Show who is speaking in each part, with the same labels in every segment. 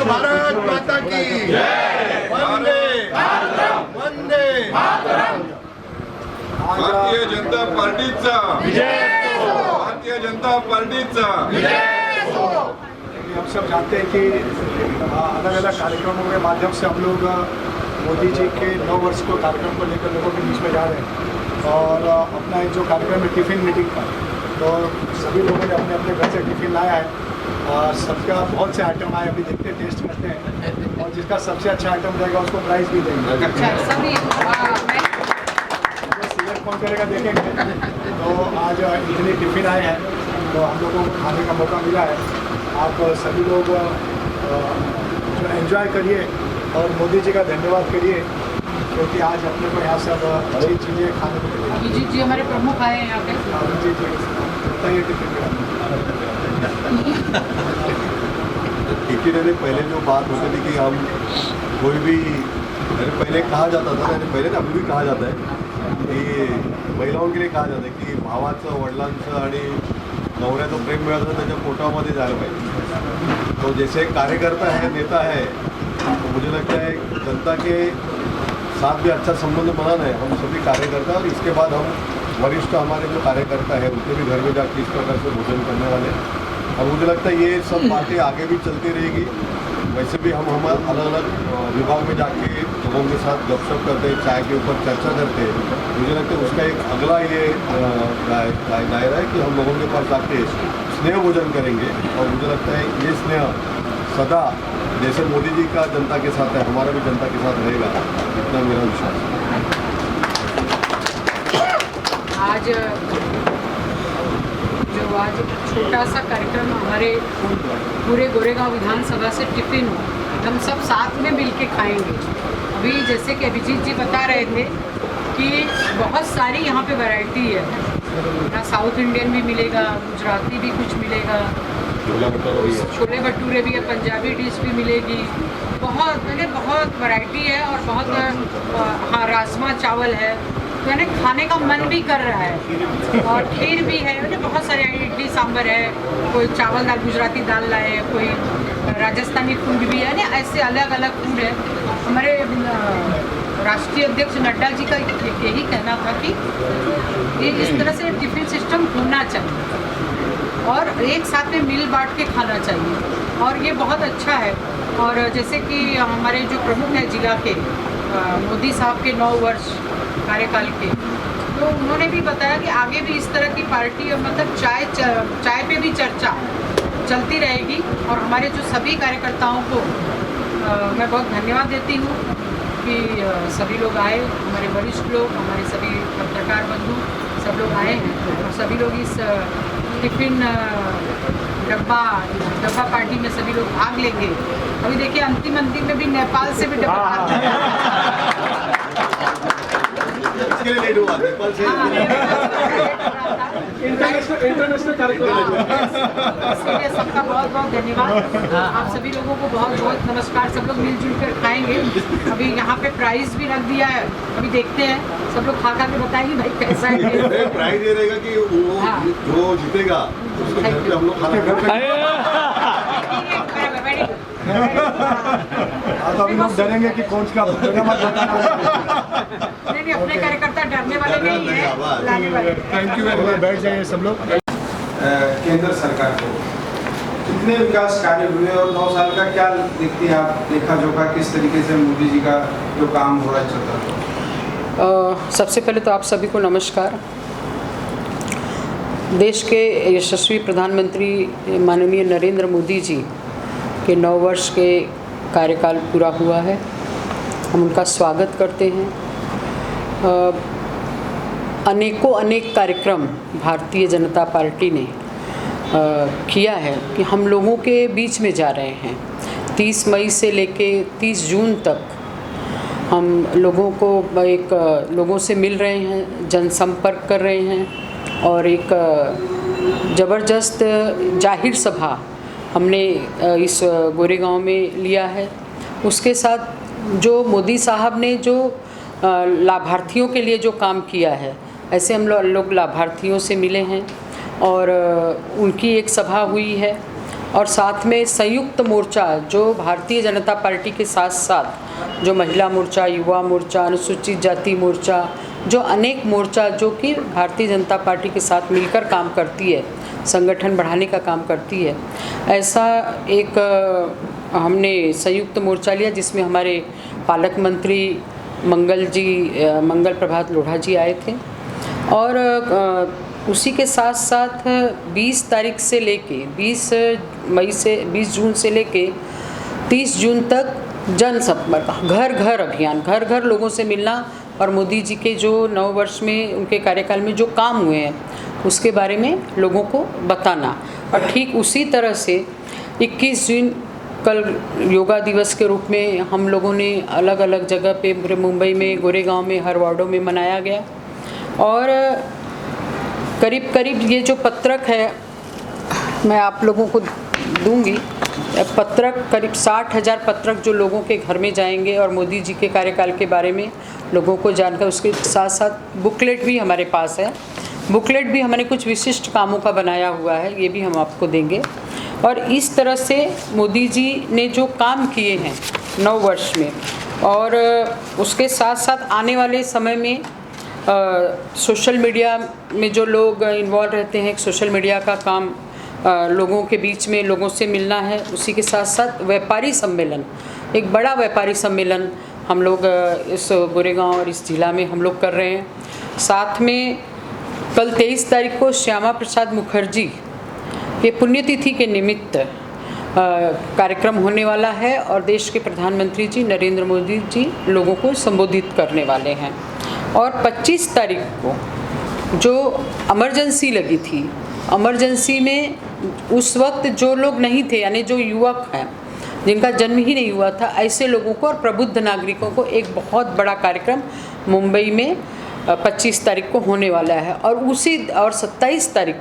Speaker 1: भारत माता की वंदे वंदे
Speaker 2: भारतीय जनता पार्टीचा भारतीय जनता पार्टीचा।
Speaker 3: हम सब जानते हैं कि अलग अलग कार्यक्रमों के माध्यम से हम लोग मोदी जी के 9 वर्ष को कार्यक्रम को लेकर लोगों के बीच में जा रहे हैं और अपना एक जो कार्यक्रम है टिफ़िन मीटिंग का, तो सभी लोगों ने अपने अपने घर से टिफ़िन लाया है। सबका बहुत से आइटम आए, अभी देखते हैं, टेस्ट करते हैं और जिसका सबसे अच्छा आइटम रहेगा उसको प्राइज़ भी देंगे। सिलेक्ट कौन करेगा देखेंगे। तो आज इतने टिफ़िन आए हैं तो हम लोगों को खाने का मौका मिला है। आप सभी लोग जो एंजॉय करिए और मोदी जी का धन्यवाद करिए, क्योंकि आज अपने को यहाँ सब अच्छी चीज़ें खाने को मिली।
Speaker 4: अभिजीत जी हमारे प्रमुख आए हैं यहाँ पे।
Speaker 3: अभिजीत जी बताइए टिफिन
Speaker 5: टिफिन पहले जो बात होती थी कि हम कोई भी पहले कहा जाता था, पहले ना अभी भी कहा जाता है की महिलाओं के लिए कहा जातं की भावाचं वडिलांचं आणि नवऱ्याचं प्रेम मिळालं तर त्याच्या पोटामध्ये जायला पाहिजे। तो जैसे कार्यकर्ता है, नेता है, तो मुझे लगता है जनता के साथ भी अच्छा संबंध बनाना है। हम सभी कार्यकर्ता और इसके बाद हम वरिष्ठ हमारे जो कार्यकर्ता है उनके भी घर में जाकर इस प्रकार से भोजन करने वाले हैं और मुझे लगता है ये सब बातें आगे भी चलती रहेगी। वैसे भी हम अलग अलग विभाग में जाके लोगों के साथ गपशप करते हैं, चाय के ऊपर चर्चा करते हैं। मुझे लगता है उसका एक अगला ये दायरा है कि हम लोगों के पास जाके स्नेह भोजन करेंगे और मुझे लगता है ये स्नेह सदा जैसे मोदी जी का जनता के साथ है, हमारा भी जनता के साथ रहेगा, इतना मेरा विश्वास है।
Speaker 4: आज छोटा सा कार्यक्रम हमारे पूरे गोरेगांव विधानसभा से टिफ़िन हम सब साथ में मिल के खाएँगे। अभी जैसे कि अभिजीत जी बता रहे थे कि बहुत सारी यहाँ पे वैरायटी है ना, साउथ इंडियन भी मिलेगा, गुजराती भी कुछ मिलेगा, छोले भटूरे भी है, पंजाबी डिश भी मिलेगी, बहुत वैरायटी है और बहुत हाँ राजमा चावल है, तो यानी खाने का मन भी कर रहा है। और खीर भी है, यानी बहुत सारे इडली सांभर है, कोई चावल दाल गुजराती दाल लाए, कोई राजस्थानी फूड भी है, यानी ऐसे अलग अलग फूड है। हमारे राष्ट्रीय अध्यक्ष नड्डा जी का यही कहना था कि ये इस तरह से टिफ़िन सिस्टम होना चाहिए और एक साथ में मिल बांट के खाना चाहिए और ये बहुत अच्छा है। और जैसे कि हमारे जो प्रमुख हैं जिला के मोदी साहब के 9 वर्ष कार्यकाल के, तो उन्होंने भी बताया कि आगे भी इस तरह की पार्टी मतलब चाय पे भी चर्चा चलती रहेगी। और हमारे जो सभी कार्यकर्ताओं को मैं बहुत धन्यवाद देती हूँ कि सभी लोग आए, हमारे वरिष्ठ लोग, हमारे सभी पत्रकार बंधु सब लोग आए हैं और सभी लोग इस टिफ़िन डब्बा पार्टी में सभी लोग भाग लेंगे। अभी देखिए अंतिम में भी नेपाल से भी डब्बा
Speaker 5: इसके लिए लेट हुआ नेपाल से
Speaker 3: इंटरनेशनल कार्यक्रम।
Speaker 4: इसलिए सबका बहुत बहुत धन्यवाद। आप सभी लोगों को बहुत बहुत नमस्कार। सब लोग मिलजुल कर खाएंगे। अभी यहाँ पे प्राइज़ भी रख दिया है, अभी देखते हैं, सब लोग खा के बताएंगे भाई कैसा है।
Speaker 5: प्राइज ये रहेगा कि वो जो जीतेगा उसके घर पे हम लोग खाना
Speaker 3: अब हम लोग डरेंगे कि कौन सा
Speaker 4: नहीं, अपने कार्यकर्ता डरने वाले नहीं है, लाने वाले।
Speaker 3: Thank you very much. बैठ जाइए सब लोग।
Speaker 6: केंद्र सरकार को कितने विकास कार्य हुए और 9 साल का क्या देखती हैं आप, देखा जोखा किस तरीके से मोदी जी का जो काम हो रहा है चल रहा है?
Speaker 4: सबसे पहले तो आप सभी को नमस्कार। देश के यशस्वी प्रधानमंत्री माननीय नरेंद्र मोदी जी के 9 वर्ष के कार्यकाल पूरा हुआ है, हम उनका स्वागत करते हैं। अनेक कार्यक्रम भारतीय जनता पार्टी ने किया है कि हम लोगों के बीच में जा रहे हैं। 30 मई से लेके 30 जून तक हम लोगों को लोगों से मिल रहे हैं, जनसंपर्क कर रहे हैं और एक ज़बरदस्त जाहिर सभा हमने इस गोरेगांव में लिया है। उसके साथ जो मोदी साहब ने जो लाभार्थियों के लिए जो काम किया है, ऐसे हम लोग लाभार्थियों से मिले हैं और उनकी एक सभा हुई है। और साथ में संयुक्त मोर्चा जो भारतीय जनता पार्टी के साथ साथ जो महिला मोर्चा, युवा मोर्चा, अनुसूचित जाति मोर्चा, जो अनेक मोर्चा जो कि भारतीय जनता पार्टी के साथ मिलकर काम करती है, संगठन बढ़ाने का काम करती है, ऐसा एक हमने संयुक्त मोर्चा लिया जिसमें हमारे पालक मंत्री मंगल प्रभात लोढ़ा जी आए थे। और उसी के साथ साथ 20 तारीख से लेके 20 जून से लेके 30 जून तक जनसंपर्क, घर घर अभियान, घर घर लोगों से मिलना और मोदी जी के जो 9 वर्ष में उनके कार्यकाल में जो काम हुए हैं उसके बारे में लोगों को बताना। और ठीक उसी तरह से 21 जून कल योगा दिवस के रूप में हम लोगों ने अलग अलग जगह पे पूरे मुंबई में, गोरेगांव में, हर वार्डों में मनाया गया। और करीब करीब ये जो पत्रक है मैं आप लोगों को दूंगी, पत्रक करीब 60,000 पत्रक जो लोगों के घर में जाएंगे और मोदी जी के कार्यकाल के बारे में लोगों को जानकर, उसके साथ साथ बुकलेट भी हमारे पास है। बुकलेट भी हमने कुछ विशिष्ट कामों का बनाया हुआ है, ये भी हम आपको देंगे। और इस तरह से मोदी जी ने जो काम किए हैं 9 वर्ष में, और उसके साथ साथ आने वाले समय में सोशल मीडिया में जो लोग इन्वॉल्व रहते हैं, सोशल मीडिया का काम, लोगों के बीच में लोगों से मिलना है। उसी के साथ साथ व्यापारी सम्मेलन, एक बड़ा व्यापारी सम्मेलन हम लोग इस गोरेगांव और इस जिला में हम लोग कर रहे हैं। साथ में कल 23 तारीख को श्यामा प्रसाद मुखर्जी के पुण्यतिथि के निमित्त कार्यक्रम होने वाला है और देश के प्रधानमंत्री जी नरेंद्र मोदी जी लोगों को संबोधित करने वाले हैं। और 25 तारीख को जो इमरजेंसी लगी थी, इमरजेंसी में उस वक्त जो लोग नहीं थे, यानी जो युवक हैं जिनका जन्म ही नहीं हुआ था, ऐसे लोगों को और प्रबुद्ध नागरिकों को एक बहुत बड़ा कार्यक्रम मुंबई में 25 तारीख को होने वाला है। और 27 तारीख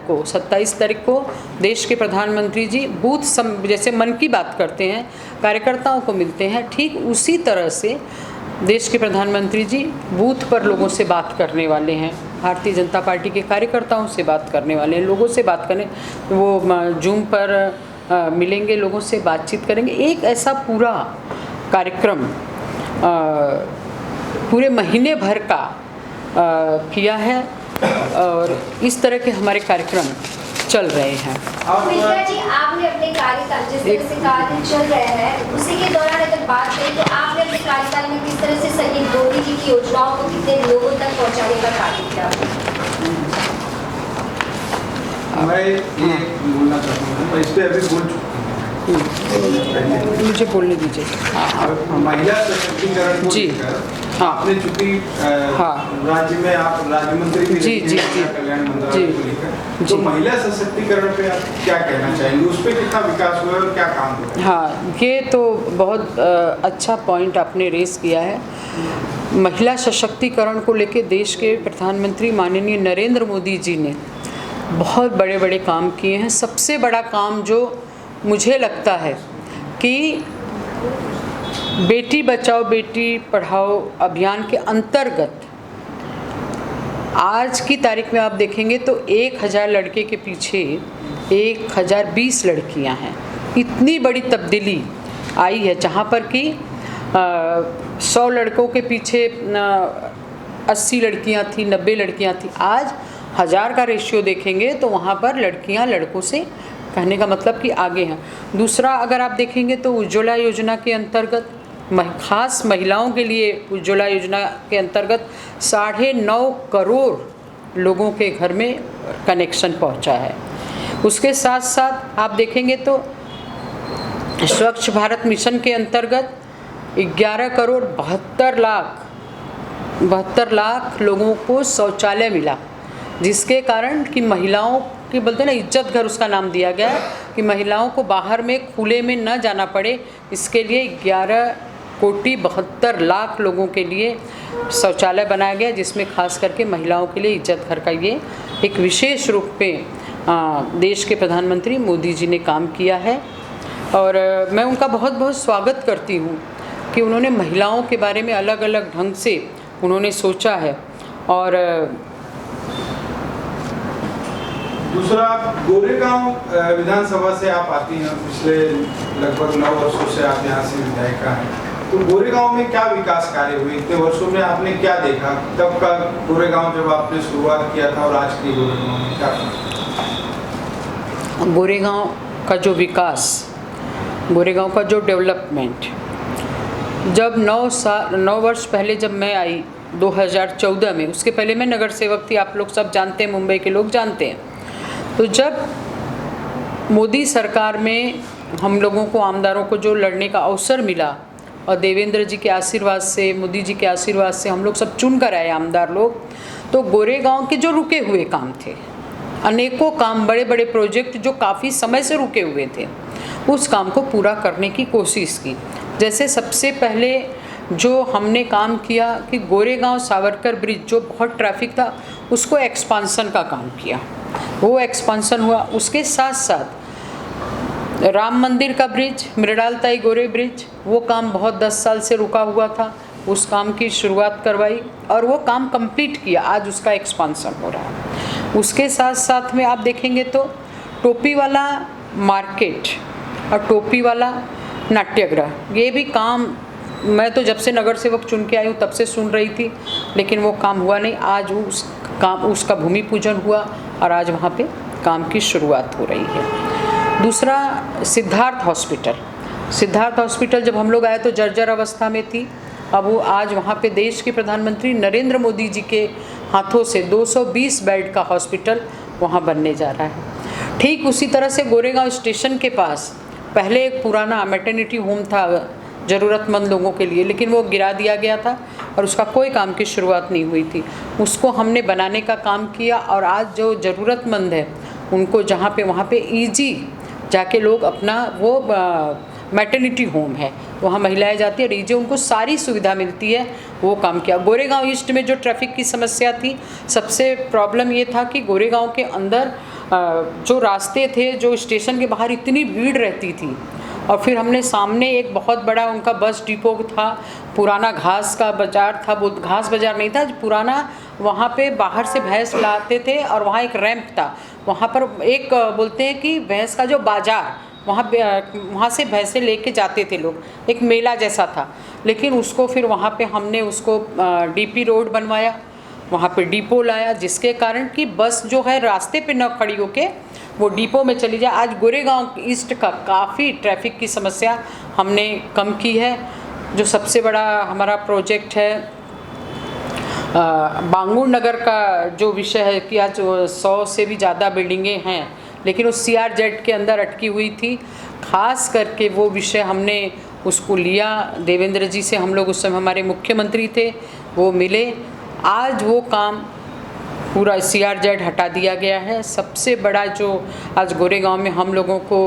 Speaker 4: को देश के प्रधानमंत्री जी बूथ जैसे मन की बात करते हैं, कार्यकर्ताओं को मिलते हैं, ठीक उसी तरह से देश के प्रधानमंत्री जी बूथ पर लोगों से बात करने वाले हैं, भारतीय जनता पार्टी के कार्यकर्ताओं से बात करने वाले हैं, लोगों से बात करने, वो जूम पर मिलेंगे, लोगों से बातचीत करेंगे। एक ऐसा पूरा कार्यक्रम पूरे महीने भर का किया है और इस तरह के हमारे कार्यक्रम चल रहे हैं।
Speaker 7: मिश्रा जी, आपने अपने कार्यकाल जिस तरह से कार्य चल रहे हैं उसी के दौरान अगर बात करें तो आपने अपने कार्यकाल में किस तरह से सही मोदी जी की योजनाओं को कितने लोगों तक पहुंचाने का कार्य किया?
Speaker 6: मैं ये बोलना चाहता हूँ, मैं इस पर अभी बोल चुका हूँ,
Speaker 4: मुझे बोलने दीजिए।
Speaker 6: महिला सशक्तिकरण को लेकर आपने चूंकि राज्य में आप राज्य मंत्री भी कल्याण मंत्रालय को लेकर, तो महिला सशक्तिकरण पे आप क्या कहना चाहेंगे, उस पर कितना विकास हुआ और क्या काम हुआ?
Speaker 4: हाँ, ये तो बहुत अच्छा पॉइंट आपने रेस किया है। महिला सशक्तिकरण को लेकर देश के प्रधानमंत्री माननीय नरेंद्र मोदी जी ने बहुत बड़े बड़े काम किए हैं। सबसे बड़ा काम जो मुझे लगता है कि बेटी बचाओ बेटी पढ़ाओ अभियान के अंतर्गत आज की तारीख में आप देखेंगे तो 1000 लड़के के पीछे 1020 लड़कियां हैं। इतनी बड़ी तब्दीली आई है, जहां पर कि 100 लड़कों के पीछे 80 लड़कियां थी, 90 लड़कियां थी। आज 1000 का रेशियो देखेंगे तो वहाँ पर लड़कियाँ लड़कों से, कहने का मतलब कि आगे हैं। दूसरा, अगर आप देखेंगे तो उज्ज्वला योजना के अंतर्गत खास महिलाओं के लिए उज्ज्वला योजना के अंतर्गत 9.5 करोड़ लोगों के घर में कनेक्शन पहुंचा है। उसके साथ साथ आप देखेंगे तो स्वच्छ भारत मिशन के अंतर्गत 11 करोड़ 72 लाख लोगों को शौचालय मिला, जिसके कारण कि महिलाओं की बोलते हैं ना इज्जत घर उसका नाम दिया गया कि महिलाओं को बाहर में खुले में न जाना पड़े। इसके लिए 11,72,00,000 लोगों के लिए शौचालय बनाया गया, जिसमें खास करके महिलाओं के लिए इज्जत घर का ये एक विशेष रूप में देश के प्रधानमंत्री मोदी जी ने काम किया है। और मैं उनका बहुत बहुत स्वागत करती हूँ कि उन्होंने महिलाओं के बारे में अलग अलग ढंग से उन्होंने सोचा है। और
Speaker 6: दूसरा, गोरेगांव विधानसभा से आप आती हैं, पिछले लगभग 9 वर्षों से आप यहाँ से विधायिका हैं। तो गोरेगांव में क्या विकास कार्य हुए इतने वर्षों में, आपने क्या देखा? तब का गोरेगांव जब आपने शुरुआत किया था और आज के गोरेगांव में क्या था?
Speaker 4: गोरेगांव का जो विकास, गोरेगांव का जो डेवलपमेंट, जब 9 वर्ष पहले जब मैं आई 2014 में, उसके पहले मैं नगर सेवक थी, आप लोग सब जानते हैं, मुंबई के लोग जानते हैं। तो जब मोदी सरकार में हम लोगों को, आमदारों को जो लड़ने का अवसर मिला और देवेंद्र जी के आशीर्वाद से, मोदी जी के आशीर्वाद से हम लोग सब चुन कर आए आमदार लोग, तो गोरेगांव के जो रुके हुए काम थे, अनेकों काम, बड़े बड़े प्रोजेक्ट जो काफ़ी समय से रुके हुए थे, उस काम को पूरा करने की कोशिश की। जैसे सबसे पहले जो हमने काम किया कि गोरेगांव सावरकर ब्रिज, जो बहुत ट्रैफिक था, उसको एक्सपांसन का काम किया, वो एक्सपांसन हुआ। उसके साथ साथ राम मंदिर का ब्रिज, मृणाल-ताई गोरे ब्रिज, वो काम बहुत 10 साल से रुका हुआ था, उस काम की शुरुआत करवाई और वो काम कंप्लीट किया, आज उसका एक्सपांसन हो रहा है। उसके साथ साथ में आप देखेंगे तो टोपी वाला मार्केट और टोपी वाला नाट्यगृह, ये भी काम मैं तो जब से नगर सेवक चुन के आई हूँ तब से सुन रही थी, लेकिन वो काम हुआ नहीं। आज उसका भूमि पूजन हुआ और आज वहाँ पे काम की शुरुआत हो रही है। दूसरा, सिद्धार्थ हॉस्पिटल जब हम लोग आए तो जर्जर अवस्था में थी, अब वो आज वहाँ पे देश के प्रधानमंत्री नरेंद्र मोदी जी के हाथों से 220 बेड का हॉस्पिटल वहाँ बनने जा रहा है। ठीक उसी तरह से गोरेगांव स्टेशन के पास पहले एक पुराना मैटरनिटी होम था ज़रूरतमंद लोगों के लिए, लेकिन वो गिरा दिया गया था और उसका कोई काम की शुरुआत नहीं हुई थी। उसको हमने बनाने का काम किया और आज जो ज़रूरतमंद है उनको जहाँ पे, वहाँ पे ईजी जाके लोग अपना वो मैटरनिटी होम है, वहाँ महिलाएं जाती है और ईजी उनको सारी सुविधा मिलती है, वो काम किया। गोरेगांव ईस्ट में जो ट्रैफिक की समस्या थी, सबसे प्रॉब्लम ये था कि गोरेगांव के अंदर जो रास्ते थे, जो स्टेशन के बाहर इतनी भीड़ रहती थी, और फिर हमने सामने एक बहुत बड़ा उनका बस डिपो था, पुराना घास का बाज़ार था, वो घास बाज़ार नहीं था, पुराना, वहाँ पे बाहर से भैंस लाते थे और वहाँ एक रैंप था, वहाँ पर एक बोलते हैं कि भैंस का जो बाज़ार, वहाँ से भैंसें लेके जाते थे लोग, एक मेला जैसा था। लेकिन उसको फिर वहाँ पे हमने उसको डीपी रोड बनवाया, वहाँ पे डिपो लाया, जिसके कारण कि बस जो है रास्ते पे न खड़ी होके वो डिपो में चली जाए। आज गोरेगांव ईस्ट का काफ़ी ट्रैफिक की समस्या हमने कम की है। जो सबसे बड़ा हमारा प्रोजेक्ट है बांगुर नगर का जो विषय है कि आज 100 से भी ज़्यादा बिल्डिंगें हैं, लेकिन उस CRZ के अंदर अटकी हुई थी। खास करके वो विषय हमने उसको लिया, देवेंद्र जी से हम लोग, उस समय हमारे मुख्यमंत्री थे, वो मिले, आज वो काम पूरा CRZ हटा दिया गया है। सबसे बड़ा जो आज गोरेगांव में हम लोगों को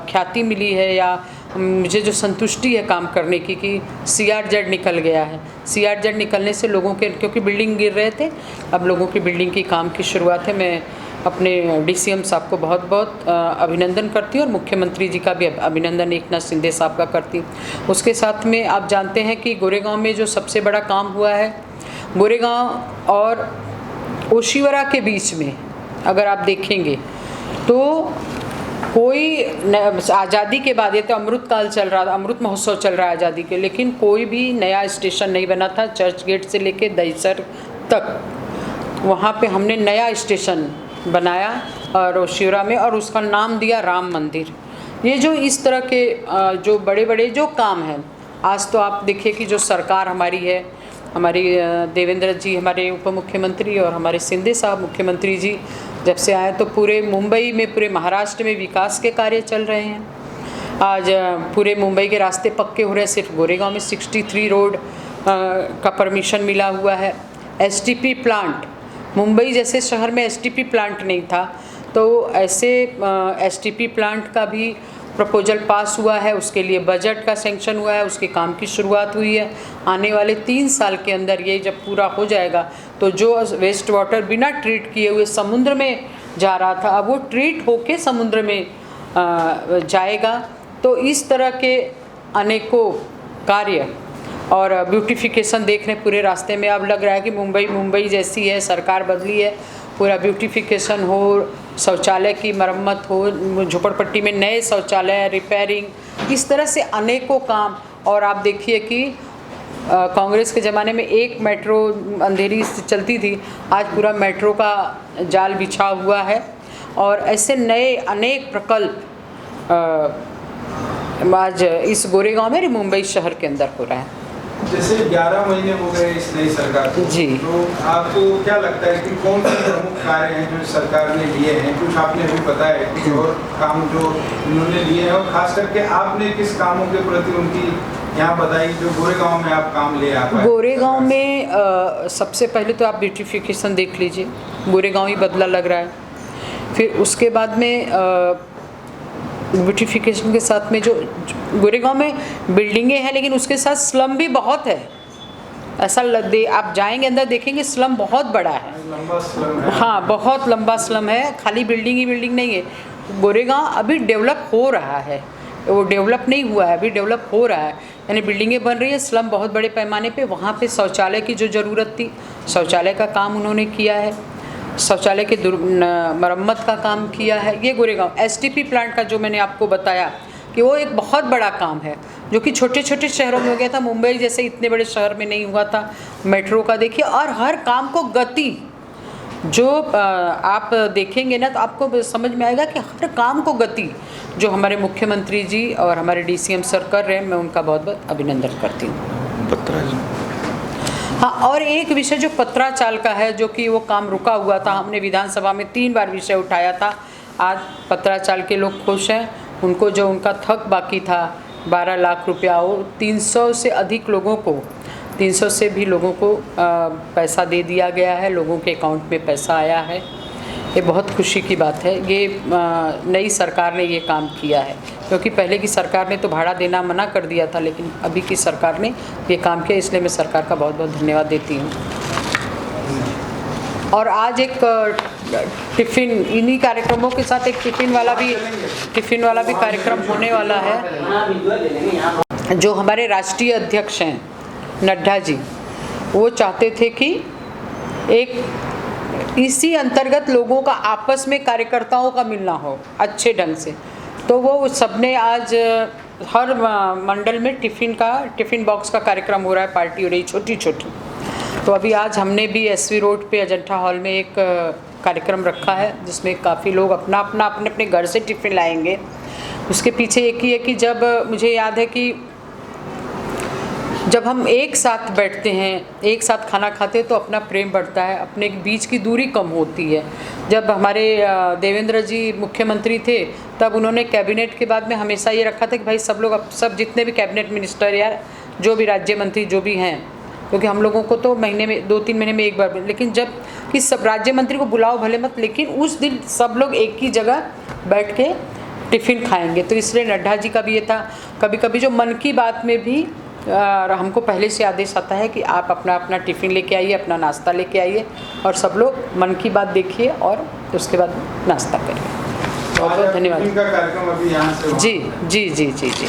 Speaker 4: ख्याति मिली है या मुझे जो संतुष्टि है काम करने की कि CRZ निकल गया है। CRZ निकलने से लोगों के, क्योंकि बिल्डिंग गिर रहे थे, अब लोगों की बिल्डिंग की काम की शुरुआत है। मैं अपने DCM साहब को बहुत बहुत अभिनंदन करती हूँ और मुख्यमंत्री जी का भी अभिनंदन एकनाथ शिंदे साहब का करती हूँ। उसके साथ में आप जानते हैं कि गोरेगांव में जो सबसे बड़ा काम हुआ है, गोरेगांव और ओशिवरा के बीच में अगर आप देखेंगे तो कोई आज़ादी के बाद, ये तो अमृत काल चल रहा था, अमृत महोत्सव चल रहा है आज़ादी के, लेकिन कोई भी नया स्टेशन नहीं बना था। चर्च गेट से लेके दहीसर तक वहाँ पे हमने नया स्टेशन बनाया और ओशिवरा में, और उसका नाम दिया राम मंदिर। ये जो इस तरह के जो बड़े बड़े जो काम हैं, आज तो आप देखिए कि जो सरकार हमारी है, हमारी देवेंद्र जी हमारे उप मुख्यमंत्री और हमारे शिंदे साहब मुख्यमंत्री जी जब से आए तो पूरे मुंबई में, पूरे महाराष्ट्र में विकास के कार्य चल रहे हैं। आज पूरे मुंबई के रास्ते पक्के हो रहे हैं। सिर्फ गोरेगांव में 63 रोड का परमिशन मिला हुआ है। STP प्लांट, मुंबई जैसे शहर में STP प्लांट नहीं था, तो ऐसे STP प्लांट का भी प्रपोजल पास हुआ है, उसके लिए बजट का सेंक्शन हुआ है, उसके काम की शुरुआत हुई है। आने वाले 3 साल के अंदर ये जब पूरा हो जाएगा तो जो वेस्ट वाटर बिना ट्रीट किए हुए समुद्र में जा रहा था, अब वो ट्रीट होके समुद्र में जाएगा। तो इस तरह के अनेकों कार्य और ब्यूटिफिकेशन देख रहे पूरे रास्ते में। अब लग रहा है कि मुंबई जैसी है, सरकार बदली है, पूरा ब्यूटिफिकेशन हो शौचालय की मरम्मत हो, झोपड़पट्टी में नए शौचालय, रिपेयरिंग, इस तरह से अनेकों काम। और आप देखिए कि कांग्रेस के ज़माने में एक मेट्रो अंधेरी से चलती थी, आज पूरा मेट्रो का जाल बिछा हुआ है। और ऐसे नए अनेक प्रकल्प आज इस गोरेगांव में मुंबई शहर के अंदर हो रहा है।
Speaker 6: जैसे 11 महीने हो गए इस नई सरकार को,
Speaker 4: जी,
Speaker 6: तो आपको क्या लगता है कि कौन से प्रमुख कार्य हैं जो सरकार ने लिए हैं? कुछ आपने अभी बताया, कुछ और काम जो उन्होंने लिए हैं, और खास करके आपने किस कामों के प्रति उनकी यहाँ बताई जो गोरेगांव में आप काम ले आ पाए?
Speaker 4: गोरेगांव में सबसे पहले तो आप ब्यूटिफिकेशन देख लीजिए, गोरेगांव ही बदला लग रहा है। फिर उसके बाद में ब्यूटिफिकेशन के साथ में जो गोरेगांव में बिल्डिंगें हैं, लेकिन उसके साथ स्लम भी बहुत है। ऐसा आप जाएंगे अंदर देखेंगे स्लम बहुत बड़ा है,
Speaker 6: लंबा स्लम है।
Speaker 4: हाँ, बहुत लंबा स्लम है, खाली बिल्डिंग ही बिल्डिंग नहीं है। गोरेगांव अभी डेवलप हो रहा है, वो डेवलप नहीं हुआ है, अभी डेवलप हो रहा है, यानी बिल्डिंगें बन रही है, स्लम बहुत बड़े पैमाने पे। वहाँ पे शौचालय की जो ज़रूरत थी, शौचालय का काम उन्होंने किया है, शौचालय के मरम्मत का काम किया है। ये गोरेगांव एसटीपी प्लांट का जो मैंने आपको बताया कि वो एक बहुत बड़ा काम है, जो कि छोटे छोटे शहरों में हो गया था, मुंबई जैसे इतने बड़े शहर में नहीं हुआ था। मेट्रो का देखिए, और हर काम को गति जो आप देखेंगे ना तो आपको समझ में आएगा कि हर काम को गति जो हमारे मुख्यमंत्री जी और हमारे डीसीएम सर कर रहे हैं, मैं उनका बहुत बहुत अभिनंदन करती हूँ। हाँ, और एक विषय जो पत्राचाल का है, जो कि वो काम रुका हुआ था, हमने विधानसभा में 3 बार विषय उठाया था। आज पत्राचाल के लोग खुश हैं, उनको जो उनका थक बाकी था 12 लाख रुपया, वो 300 से अधिक लोगों को, 300 से भी लोगों को पैसा दे दिया गया है, लोगों के अकाउंट में पैसा आया है। ये बहुत खुशी की बात है। ये नई सरकार ने ये काम किया है, क्योंकि पहले की सरकार ने तो भाड़ा देना मना कर दिया था, लेकिन अभी की सरकार ने ये काम किया, इसलिए मैं सरकार का बहुत बहुत धन्यवाद देती हूँ। और आज एक टिफ़िन, इन्हीं कार्यक्रमों के साथ एक टिफ़िन वाला भी कार्यक्रम होने वाला है। जो हमारे राष्ट्रीय अध्यक्ष हैं नड्डा जी, वो चाहते थे कि एक इसी अंतर्गत लोगों का आपस में कार्यकर्ताओं का मिलना हो अच्छे ढंग से, तो वो सबने आज हर मंडल में टिफ़िन बॉक्स का कार्यक्रम हो रहा है, पार्टी हो रही छोटी छोटी। तो अभी आज हमने भी एसवी रोड पे अजंठा हॉल में एक कार्यक्रम रखा है, जिसमें काफ़ी लोग अपने अपने घर से टिफ़िन लाएंगे। उसके पीछे एक ही है कि जब मुझे याद है कि जब हम एक साथ बैठते हैं, एक साथ खाना खाते हैं, तो अपना प्रेम बढ़ता है, अपने बीच की दूरी कम होती है। जब हमारे देवेंद्र जी मुख्यमंत्री थे, तब उन्होंने कैबिनेट के बाद में हमेशा ये रखा था कि भाई सब लोग, सब जितने भी कैबिनेट मिनिस्टर या जो भी राज्य मंत्री जो भी हैं, क्योंकि हम लोगों को तो महीने में 2-3 महीने में एक बार, लेकिन जब कि सब राज्य मंत्री को बुलाओ भले मत, लेकिन उस दिन सब लोग एक ही जगह बैठ के टिफ़िन खाएंगे। तो इसलिए नड्डा जी का भी ये था। कभी कभी जो मन की बात में भी हमको पहले से आदेश आता है कि आप अपना टिफ़िन लेके आइए, अपना नाश्ता लेके आइए, और सब लोग मन की बात देखिए और उसके बाद नाश्ता करिए। बहुत बहुत धन्यवाद।
Speaker 6: कार्यक्रम अभी यहाँ से
Speaker 4: जी जी जी जी जी।